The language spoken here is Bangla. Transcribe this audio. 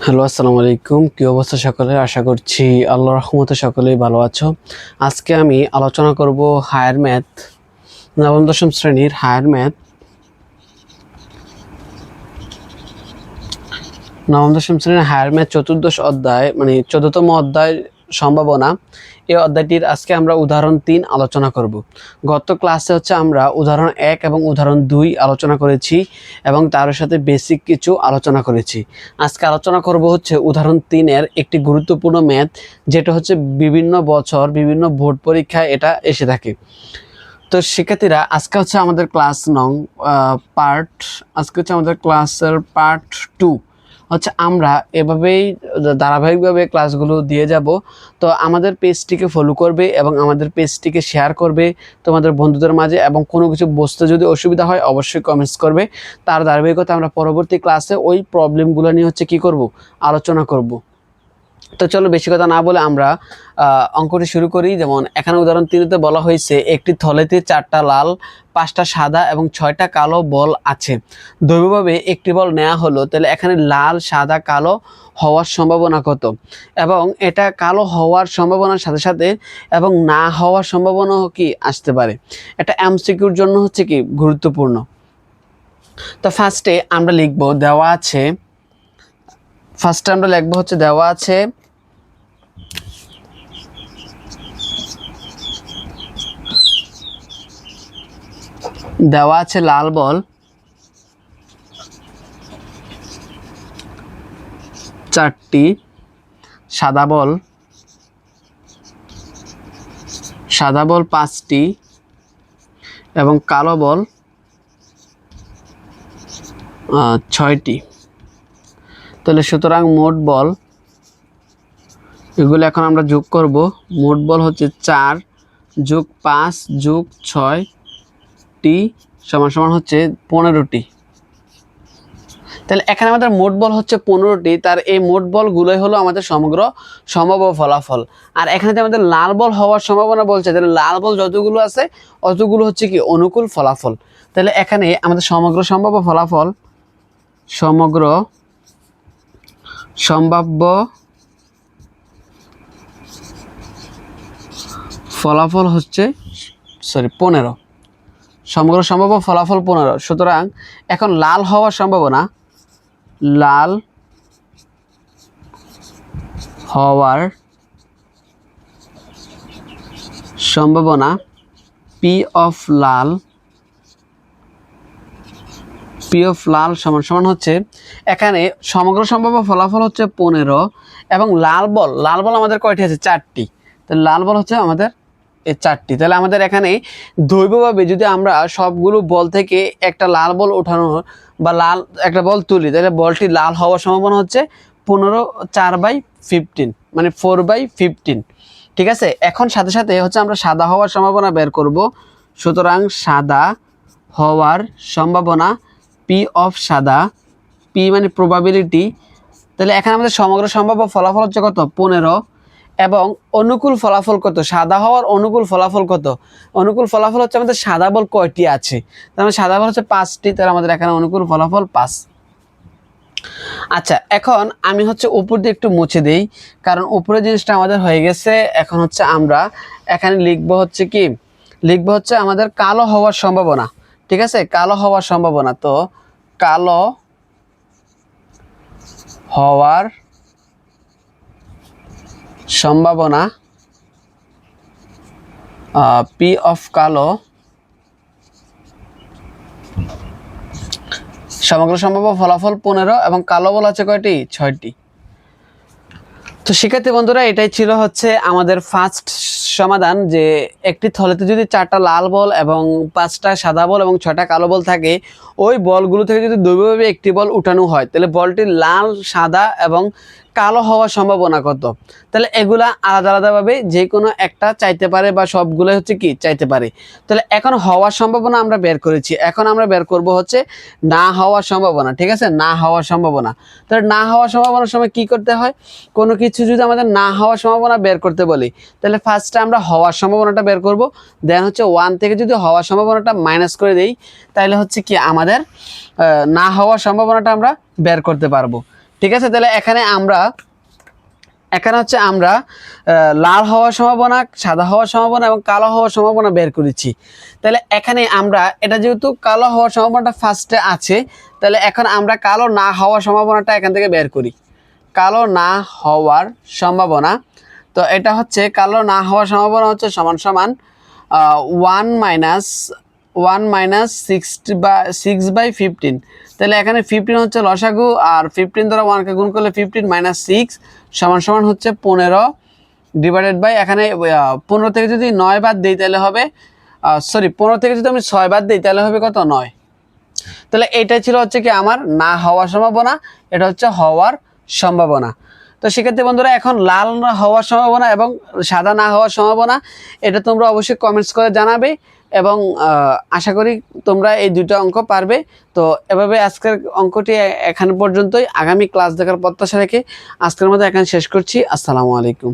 হ্যালো, আসসালামু আলাইকুম। কি অবস্থা সকলের? আশা করছি আল্লাহর রহমতে সকলেই ভালো আছো। আজকে আমি আলোচনা করব হায়ার ম্যাথ, নবম দশম শ্রেণীর হায়ার ম্যাথ, চতুর্দশ অধ্যায়, মানে 14তম অধ্যায় সম্ভাবনা। এই অধ্যায়টির আজকে আমরা উদাহরণ 3 আলোচনা করব। গত ক্লাসে আমরা উদাহরণ 1 এবং উদাহরণ 2 আলোচনা করেছি এবং তার সাথে বেসিক কিছু আলোচনা করেছি। আজকে আলোচনা করব উদাহরণ 3 এর একটি গুরুত্বপূর্ণ ম্যাথ, যেটা বিভিন্ন বছর বিভিন্ন বোর্ড পরীক্ষায় এটা এসে থাকে। তো শিক্ষার্থীরা, আজকে আমাদের ক্লাস নং পার্ট আজকে আমাদের ক্লাসের পার্ট 2 আমরা এভাবেই ধারাবাহিকভাবে ক্লাসগুলো দিয়ে যাব। তো আমাদের পেজটিকে ফলো করবে এবং আমাদের পেজটিকে শেয়ার করবে তোমাদের বন্ধুদের মাঝে, এবং কোনো কিছু বুঝতে যদি অসুবিধা হয় অবশ্যই কমেন্টস করবে। তার ধারাবাহিকতা আমরা পরবর্তী ক্লাসে ওই প্রবলেমগুলো নিয়ে কি করব, আলোচনা করব। তো চলো বেশি কথা না বলে আমরা অঙ্কটি শুরু করি। যেমন এখানে উদাহরণ 3-তে বলা হয়েছে একটি থলেতে 4টা লাল, 5টা সাদা এবং 6টা কালো বল আছে। দৈবভাবে একটি বল নেওয়া হলো, তাহলে এখানে লাল, সাদা, কালো হওয়ার সম্ভাবনা কত, এবং এটা কালো হওয়ার সম্ভাবনার সাথে সাথে এবং না হওয়ার সম্ভাবনাও কি আসতে পারে। এটা এমসিকিউর জন্য কি গুরুত্বপূর্ণ। তো ফার্স্টে আমরা লিখব দেওয়া আছে, দেওয়া আছে লাল বল 4টি, সাদা বল 5টি এবং কালো বল 6টি। তাহলে সুতরাং মোট বল, এগুলো এখন আমরা যোগ করব। মোট বল 4 যোগ 5 যোগ 6টি সমান 15টি। তাহলে এখানে আমাদের মোট বল 15টি। তার এই মোট বলগুলোই হলো আমাদের সমগ্র সম্ভাব্য ফলাফল। আর এখানে যে আমাদের লাল বল হওয়ার সম্ভাবনা বলছে, তাহলে লাল বল যতগুলো আছে অতগুলো কি অনুকূল ফলাফল। তাহলে এখানে আমাদের সমগ্র সম্ভাব্য ফলাফল, সমগ্র সম্ভাব্য ফলাফল 15। সমগ্র সম্ভাব্য ফলাফল 15। সুতরাং এখন লাল হওয়ার সম্ভাবনা, লাল হওয়ার সম্ভাবনা পি অফ লাল সমান এখানে সমগ্র সম্ভাব্য ফলাফল 15 এবং লাল বল আমাদের কয়টি আছে? 4টি। তাহলে লাল বল আমাদের এই 4টি। তাহলে আমাদের এখানে দৈবভাবে যদি আমরা সবগুলো বল থেকে একটা লাল বল ওঠানো বা লাল একটা বল তুলি, তাহলে বলটি লাল হওয়ার সম্ভাবনা 15, 4/15, মানে 4/15। ঠিক আছে। এখন সাথে সাথে আমরা সাদা হওয়ার সম্ভাবনা বের করব। সুতরাং সাদা হওয়ার সম্ভাবনা পি অফ সাদা, পি মানে প্রবাবিলিটি। তাহলে এখানে আমাদের সমগ্র সম্ভাব্য ফলাফল কত? 15। এবং অনুকূল ফলাফল কত? সাদা হওয়ার অনুকূল ফলাফল কত? অনুকূল ফলাফল আমাদের সাদা বল কয়টি আছে? তার মানে সাদা বল 5টি। তাহলে আমাদের এখানে অনুকূল ফলাফল 5। আচ্ছা, এখন আমি উপর দিয়ে একটু মুছে দেই, কারণ উপরে জিনিসটা আমাদের হয়ে গেছে। এখন আমরা এখানে লিখবো আমাদের কালো হওয়ার সম্ভাবনা। ঠিক আছে, কালো হওয়ার সম্ভাবনা। তো কালো হওয়ার সম্ভাবনা পি অফ কালো, সমগ্র সম্ভাব্য ফলাফল 15 এবং কালো বল কয়টি? 6টি। তো শিক্ষার্থী বন্ধুরা, এটাই ছিল আমাদের ফার্স্ট সমাধান, যে একটি থলেতে যদি 4টা লাল বল এবং 5টা সাদা বল এবং 6টা কালো বল থাকে, ওই বলগুলো থেকে যদি দৈবভাবে একটি বল উঠানো হয়, তাহলে বলটি লাল, সাদা এবং কালো হওয়ার সম্ভাবনা কত। তাহলে এগুলা আলাদা আলাদাভাবে যে কোনো একটা চাইতে পারে বা সবগুলোই কি চাইতে পারে। তাহলে এখন হওয়ার সম্ভাবনা আমরা বের করেছি, এখন আমরা বের করব না হওয়ার সম্ভাবনা। ঠিক আছে, না হওয়ার সম্ভাবনা। তাহলে না হওয়ার সম্ভাবনার সময় কি করতে হয়? কোনো কিছু যদি আমাদের না হওয়ার সম্ভাবনা বের করতে বলি, তাহলে ফার্স্টে আমরা হওয়ার সম্ভাবনাটা বের করব। দেন 1 থেকে যদি হওয়ার সম্ভাবনাটা মাইনাস করে দেই, তাহলে কি আমাদের না হওয়ার সম্ভাবনাটা আমরা বের করতে পারবো। ঠিক আছে, তাহলে এখানে হচ্ছে আমরা লাল হওয়ার সম্ভাবনা, সাদা হওয়ার সম্ভাবনা এবং কালো হওয়ার সম্ভাবনা বের করেছি। তাহলে এখানে আমরা এটা যেহেতু কালো হওয়ার সম্ভাবনাটা ফার্স্টে আছে, তাহলে এখন আমরা কালো না হওয়ার সম্ভাবনাটা এখান থেকে বের করি। কালো না হওয়ার সম্ভাবনা, তো এটা হচ্ছে কালো না হওয়ার সম্ভাবনা হচ্ছে সমান সমান 1 - 6/15। তাহলে এখানে 15 হচ্ছে লসাগু, আর 15 দ্বারা 1কে গুণ করলে 15 - 6 সমান সমান হচ্ছে 15 ডিভাইডেড বাই, এখানে 15 থেকে যদি 9 বাদ দিই তাহলে হবে 15 থেকে যদি আমি 6 বাদ দিই তাহলে হবে কত, 9। তাহলে এইটাই ছিল হচ্ছে কি আমার না হওয়ার সম্ভাবনা, এটা হচ্ছে হওয়ার সম্ভাবনা। তো সেক্ষেত্রে বন্ধুরা এখন লাল না হওয়ার সম্ভাবনা এবং সাদা না হওয়ার সম্ভাবনা এটা তোমরা অবশ্যই কমেন্টস করে জানাবে, এবং আশা করি তোমরা এই দুটো অঙ্ক পারবে। তো এভাবে আজকের অঙ্কটি এখান পর্যন্তই, আগামী ক্লাস দেখার প্রত্যাশা রেখে আজকের মতো এখানে শেষ করছি। আসসালামু আলাইকুম।